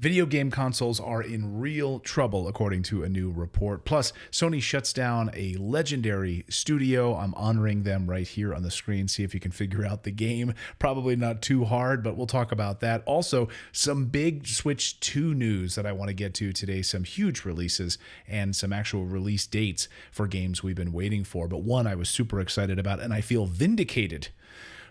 Video game consoles are in real trouble, according to a new report. Plus, Sony shuts down a legendary studio. I'm honoring them right here on the screen. See if you can figure out the game. Probably not too hard, but we'll talk about that. Also, some big Switch 2 news that I want to get to today. Some huge releases and some actual release dates for games we've been waiting for. But one I was super excited about, and I feel vindicated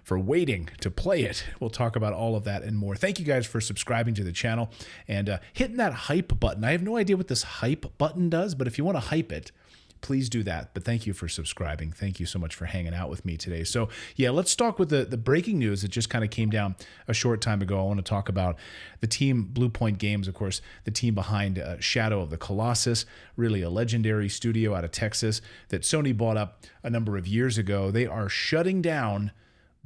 for waiting to play it. We'll talk about all of that and more. Thank you guys for subscribing to the channel and hitting that hype button. I have no idea what this hype button does, but if you want to hype it, please do that. But thank you for subscribing. Thank you so much for hanging out with me today. So yeah, let's start with the breaking news that just kind of came down a short time ago. I want to talk about the team Blue Point Games, of course, the team behind Shadow of the Colossus, really a legendary studio out of Texas that Sony bought up a number of years ago. They are shutting down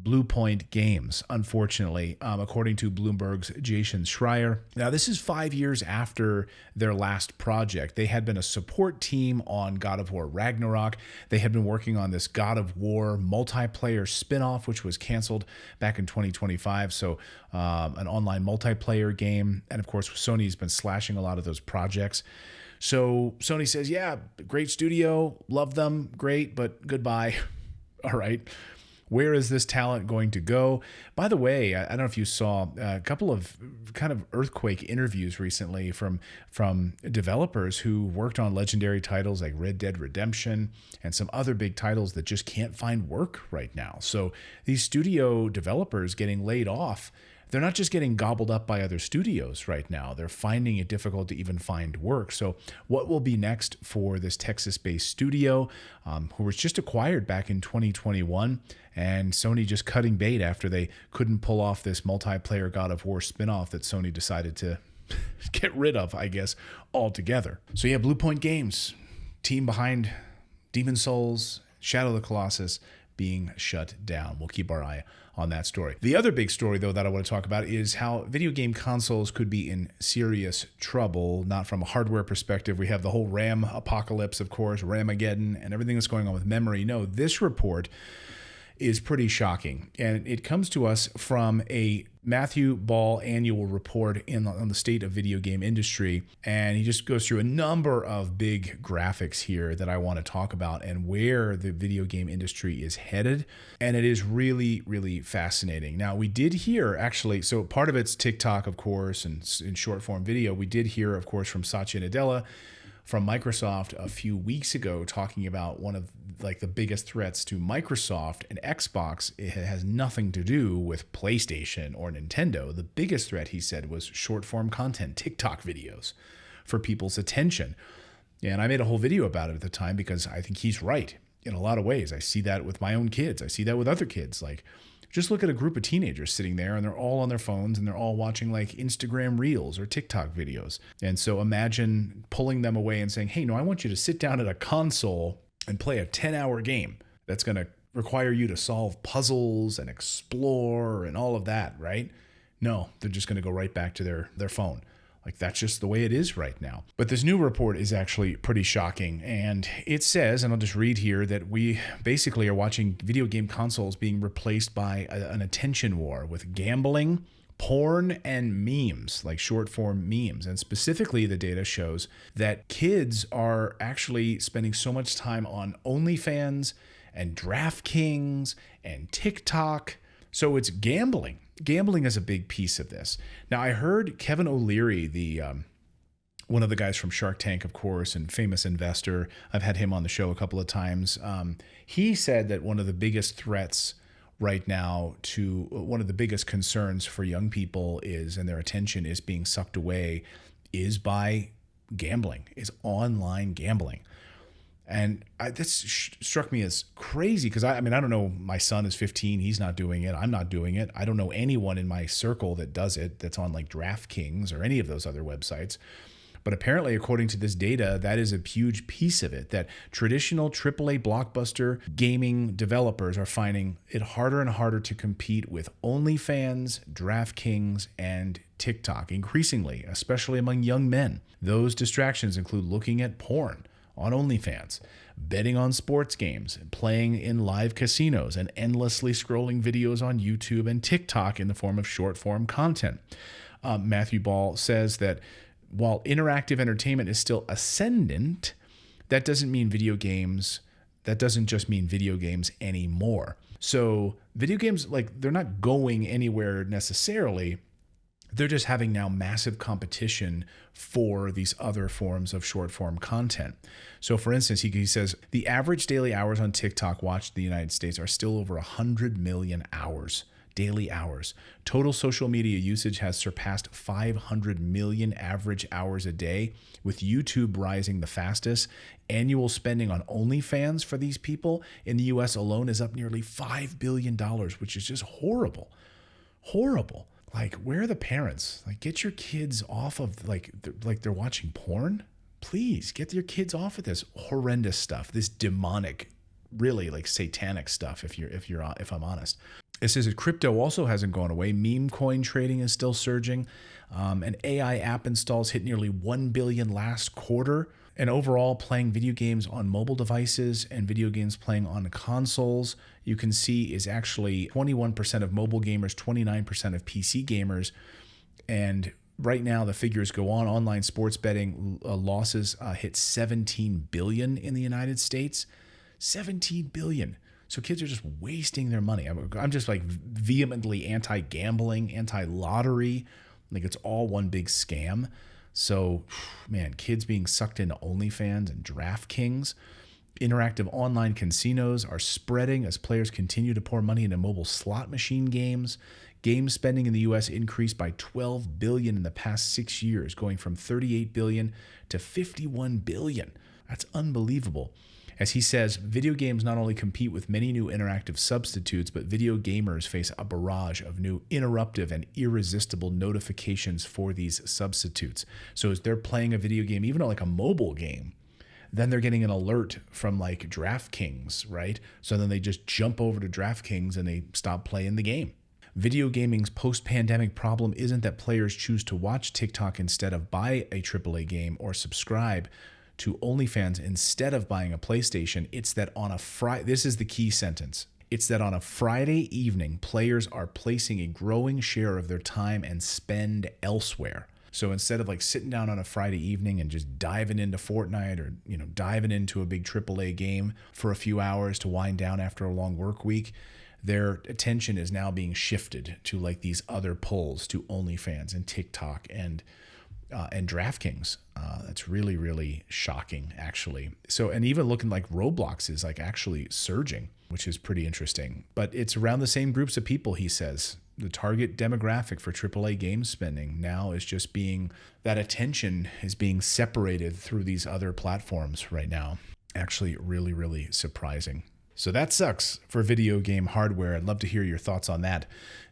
Blue Point Games, unfortunately, according to Bloomberg's Jason Schreier. Now, this is 5 years after their last project. They had been a support team on God of War Ragnarok. They had been working on this God of War multiplayer spinoff, which was canceled back in 2025. So an online multiplayer game. And of course, Sony's been slashing a lot of those projects. So Sony says, yeah, great studio, love them, great, but goodbye. All right. Where is this talent going to go? By the way, I don't know if you saw a couple of kind of earthquake interviews recently from developers who worked on legendary titles like Red Dead Redemption and some other big titles that just can't find work right now. So these studio developers getting laid off, they're not just getting gobbled up by other studios right now. They're finding it difficult to even find work. So what will be next for this Texas-based studio who was just acquired back in 2021, and Sony just cutting bait after they couldn't pull off this multiplayer God of War spinoff that Sony decided to get rid of, I guess, altogether. So yeah, Blue Point Games, team behind Demon's Souls, Shadow of the Colossus, being shut down. We'll keep our eye on that story. The other big story, though, that I want to talk about is how video game consoles could be in serious trouble, not from a hardware perspective. We have the whole RAM apocalypse, of course, Ramageddon, and everything that's going on with memory. No, this report is pretty shocking, and it comes to us from a Matthew Ball annual report on the state of video game industry, and he just goes through a number of big graphics here that I want to talk about and where the video game industry is headed, and it is really, really fascinating. Now, we did hear, actually, so part of it's TikTok, of course, and in short form video. We did hear, of course, from Satya Nadella from Microsoft a few weeks ago talking about one of like the biggest threats to Microsoft and Xbox. It has nothing to do with PlayStation or Nintendo. The biggest threat, he said, was short form content, TikTok videos for people's attention. And I made a whole video about it at the time because I think he's right in a lot of ways. I see that with my own kids. I see that with other kids. Like, just look at a group of teenagers sitting there and they're all on their phones and they're all watching like Instagram Reels or TikTok videos. And so imagine pulling them away and saying, hey, no, I want you to sit down at a console and play a 10-hour game that's going to require you to solve puzzles and explore and all of that, right? No, they're just going to go right back to their phone. Like, that's just the way it is right now. But this new report is actually pretty shocking. And it says, and I'll just read here, that we basically are watching video game consoles being replaced by an attention war with gambling, porn, and memes, like short form memes. And specifically, the data shows that kids are actually spending so much time on OnlyFans and DraftKings and TikTok. So it's gambling. Gambling is a big piece of this. Now, I heard Kevin O'Leary, the one of the guys from Shark Tank, of course, and famous investor. I've had him on the show a couple of times. He said that one of the biggest threats right now to one of the biggest concerns for young people is, and their attention is being sucked away, is by gambling, is online gambling. And this struck me as crazy because I mean, I don't know, my son is 15. He's not doing it. I'm not doing it. I don't know anyone in my circle that does it, that's on like DraftKings or any of those other websites. But apparently, according to this data, that is a huge piece of it, that traditional AAA blockbuster gaming developers are finding it harder and harder to compete with OnlyFans, DraftKings, and TikTok, increasingly, especially among young men. Those distractions include looking at porn on OnlyFans, betting on sports games, playing in live casinos, and endlessly scrolling videos on YouTube and TikTok in the form of short-form content. Matthew Ball, says that while interactive entertainment is still ascendant, that doesn't mean video games. That doesn't just mean video games anymore. So video games, like, they're not going anywhere necessarily. They're just having now massive competition for these other forms of short form content. So for instance, he says the average daily hours on TikTok watched in the United States are still over 100 million hours. Daily hours. Total social media usage has surpassed 500 million average hours a day, with YouTube rising the fastest. Annual spending on OnlyFans for these people in the US alone is up nearly $5 billion, which is just horrible. Horrible. Like, where are the parents? Like, get your kids off of, like they're watching porn. Please get your kids off of this horrendous stuff, this demonic, really like satanic stuff. If I'm honest. It says that crypto also hasn't gone away. Meme coin trading is still surging. And AI app installs hit nearly 1 billion last quarter. And overall, playing video games on mobile devices and video games playing on consoles, you can see is actually 21% of mobile gamers, 29% of PC gamers. And right now, the figures go on. Online sports betting losses hit 17 billion in the United States. 17 billion. So kids are just wasting their money. I'm just like vehemently anti-gambling, anti-lottery. Like, it's all one big scam. So, man, kids being sucked into OnlyFans and DraftKings. Interactive online casinos are spreading as players continue to pour money into mobile slot machine games. Game spending in the U.S. increased by $12 billion in the past 6 years, going from $38 billion to $51 billion. That's unbelievable. As he says, video games not only compete with many new interactive substitutes, but video gamers face a barrage of new interruptive and irresistible notifications for these substitutes. So as they're playing a video game, even like a mobile game, then they're getting an alert from like DraftKings, right? So then they just jump over to DraftKings and they stop playing the game. Video gaming's post-pandemic problem isn't that players choose to watch TikTok instead of buy a AAA game or subscribe to OnlyFans instead of buying a PlayStation. It's that on a Friday, this is the key sentence. It's that on a Friday evening, players are placing a growing share of their time and spend elsewhere. So instead of like sitting down on a Friday evening and just diving into Fortnite or, diving into a big AAA game for a few hours to wind down after a long work week, their attention is now being shifted to like these other pulls, to OnlyFans and TikTok and DraftKings. That's really, really shocking, actually. So, and even looking like Roblox is like actually surging, which is pretty interesting. But it's around the same groups of people, he says. The target demographic for AAA game spending now is just being, that attention is being separated through these other platforms right now. Actually, really, really surprising. So that sucks for video game hardware. I'd love to hear your thoughts on that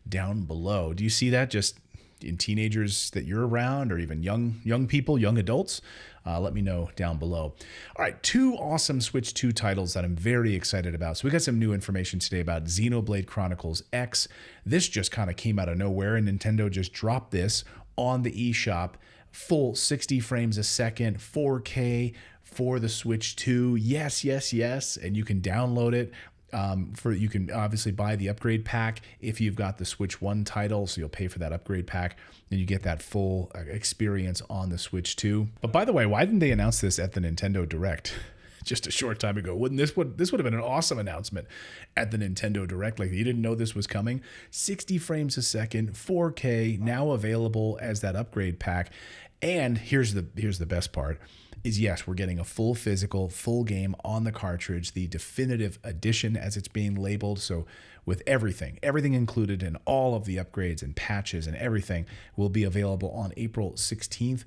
down below. Do you see that just in teenagers that you're around, or even young people, young adults? Let me know down below. All right, 2 awesome Switch 2 titles that I'm very excited about. So we got some new information today about Xenoblade Chronicles X. This just kind of came out of nowhere, and Nintendo just dropped this on the eShop. Full 60 frames a second, 4K for the Switch 2. Yes, yes, yes. And you can download it. You can obviously buy the upgrade pack if you've got the Switch 1 title, so you'll pay for that upgrade pack, and you get that full experience on the Switch 2. But by the way, why didn't they announce this at the Nintendo Direct just a short time ago? Wouldn't this would have been an awesome announcement at the Nintendo Direct? Like, you didn't know this was coming. 60 frames a second, 4K, now available as that upgrade pack. And here's the best part. Is yes, we're getting a full physical, full game on the cartridge, the definitive edition as it's being labeled. So with everything included, and all of the upgrades and patches and everything will be available on April 16th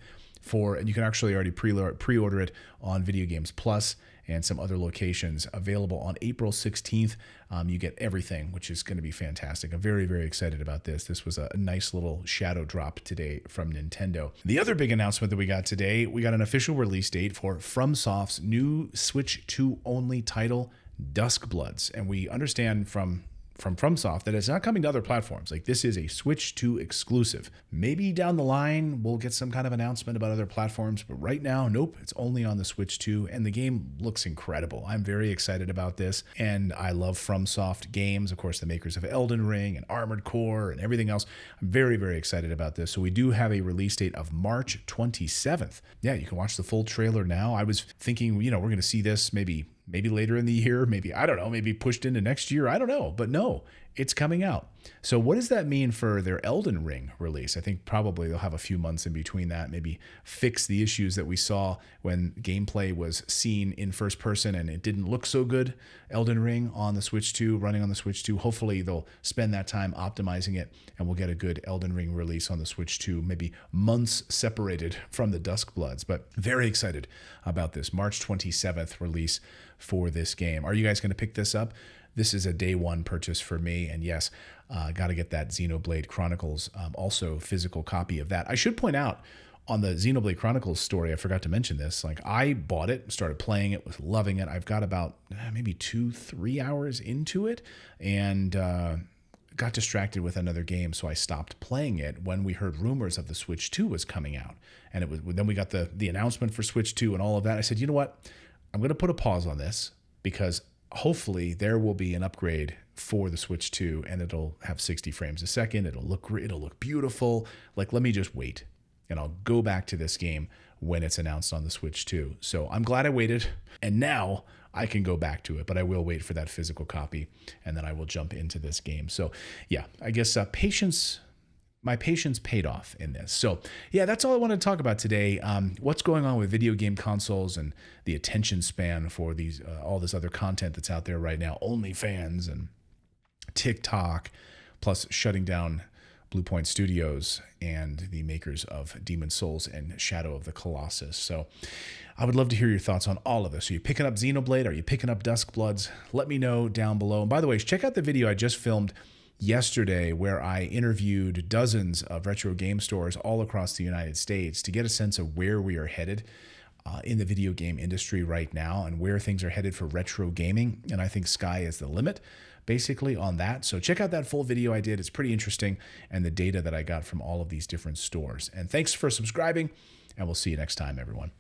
and you can actually already pre-order it on Video Games Plus and some other locations. Available on April 16th. You get everything, which is going to be fantastic. I'm very, very excited about this. This was a nice little shadow drop today from Nintendo. The other big announcement that we got today, we got an official release date for FromSoft's new Switch 2 only title, Duskbloods. And we understand from from FromSoft that it's not coming to other platforms. Like, this is a Switch 2 exclusive. Maybe down the line we'll get some kind of announcement about other platforms, but right now, nope, it's only on the Switch 2, and the game looks incredible. I'm very excited about this, and I love FromSoft games, of course, the makers of Elden Ring and Armored Core and everything else. I'm very, very excited about this. So we do have a release date of March 27th. Yeah, you can watch the full trailer now. I was thinking, we're going to see this maybe later in the year, maybe, I don't know, maybe pushed into next year. I don't know, but no, it's coming out. So what does that mean for their Elden Ring release? I think probably they'll have a few months in between that, maybe fix the issues that we saw when gameplay was seen in first person and it didn't look so good. Elden Ring on the Switch 2, running on the Switch 2. Hopefully they'll spend that time optimizing it and we'll get a good Elden Ring release on the Switch 2, maybe months separated from the Duskbloods. But very excited about this March 27th release for this game. Are you guys going to pick this up? This is a day one purchase for me. And yes, got to get that Xenoblade Chronicles, also physical copy of that. I should point out on the Xenoblade Chronicles story, I forgot to mention this. Like, I bought it, started playing it, was loving it. I've got about maybe 2-3 hours into it and got distracted with another game. So I stopped playing it when we heard rumors of the Switch 2 was coming out. And then we got the announcement for Switch 2 and all of that. I said, you know what? I'm going to put a pause on this because hopefully there will be an upgrade for the Switch 2 and it'll have 60 frames a second. It'll look great. It'll look beautiful. Like, let me just wait and I'll go back to this game when it's announced on the Switch 2. So I'm glad I waited, and now I can go back to it, but I will wait for that physical copy and then I will jump into this game. So yeah, I guess my patience paid off in this. So yeah, that's all I wanted to talk about today. What's going on with video game consoles and the attention span for these all this other content that's out there right now. OnlyFans and TikTok, plus shutting down Blue Point Studios and the makers of Demon's Souls and Shadow of the Colossus. So I would love to hear your thoughts on all of this. Are you picking up Xenoblade? Are you picking up Duskbloods? Let me know down below. And by the way, check out the video I just filmed yesterday where I interviewed dozens of retro game stores all across the United States to get a sense of where we are headed in the video game industry right now and where things are headed for retro gaming. And I think sky is the limit basically on that. So check out that full video I did. It's pretty interesting, and the data that I got from all of these different stores. And thanks for subscribing, and we'll see you next time, everyone.